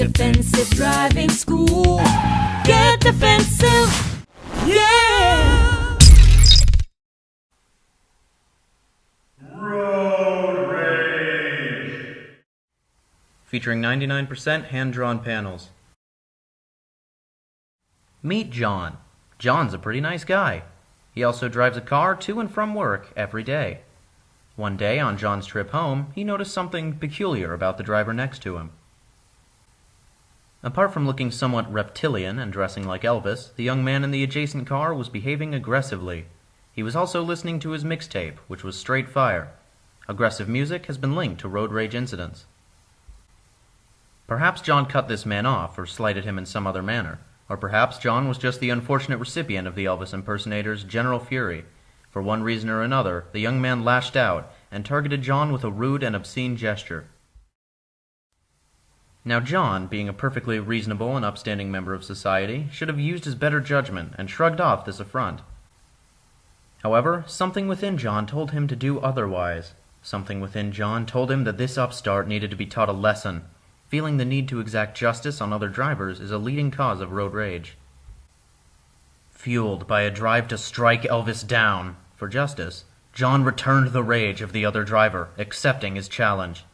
Defensive driving school. Get defensive. Yeah. Road Rage! Featuring 99% hand-drawn panels. Meet John. John's a pretty nice guy. He also drives a car to and from work every day. One day on John's trip home, he noticed something peculiar about the driver next to him. Apart from looking somewhat reptilian and dressing like Elvis, the young man in the adjacent car was behaving aggressively. He was also listening to his mixtape, which was straight fire. Aggressive music has been linked to road rage incidents. Perhaps John cut this man off or slighted him in some other manner. Or perhaps John was just the unfortunate recipient of the Elvis impersonator's general fury. For one reason or another, the young man lashed out and targeted John with a rude and obscene gesture. Now John, being a perfectly reasonable and upstanding member of society, should have used his better judgment and shrugged off this affront. However, something within John told him to do otherwise. Something within John told him that this upstart needed to be taught a lesson. Feeling the need to exact justice on other drivers is a leading cause of road rage. Fueled by a drive to strike Elvis down for justice, John returned the rage of the other driver, accepting his challenge.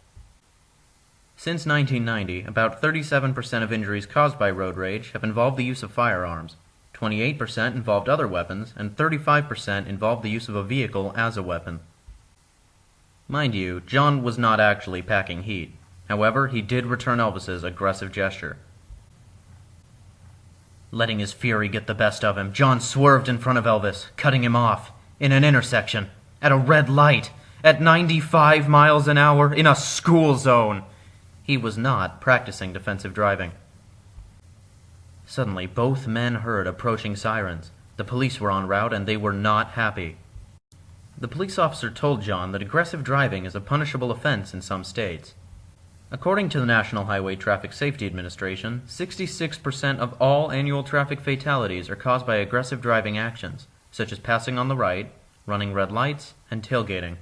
Since 1990, about 37% of injuries caused by road rage have involved the use of firearms, 28% involved other weapons, and 35% involved the use of a vehicle as a weapon. Mind you, John was not actually packing heat. However, he did return Elvis's aggressive gesture. Letting his fury get the best of him, John swerved in front of Elvis, cutting him off, in an intersection, at a red light, at 95 miles an hour, in a school zone. He was not practicing defensive driving. Suddenly, both men heard approaching sirens. The police were en route, and they were not happy. The police officer told John that aggressive driving is a punishable offense in some states. According to the National Highway Traffic Safety Administration, 66% of all annual traffic fatalities are caused by aggressive driving actions, such as passing on the right, running red lights, and tailgating.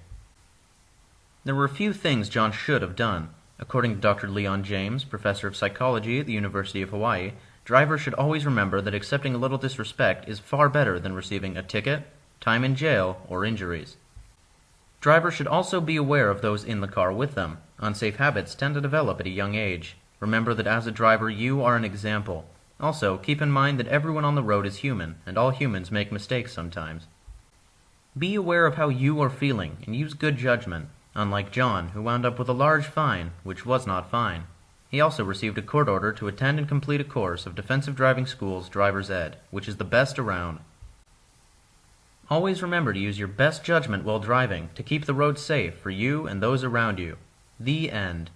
There were a few things John should have done. According to Dr. Leon James, professor of psychology at the University of Hawaii, drivers should always remember that accepting a little disrespect is far better than receiving a ticket, time in jail, or injuries. Drivers should also be aware of those in the car with them. Unsafe habits tend to develop at a young age. Remember that as a driver, you are an example. Also, keep in mind that everyone on the road is human, and all humans make mistakes sometimes. Be aware of how you are feeling, and use good judgment, unlike John, who wound up with a large fine, which was not fine. He also received a court order to attend and complete a course of Defensive Driving School's Driver's Ed, which is the best around. Always remember to use your best judgment while driving to keep the road safe for you and those around you. The end.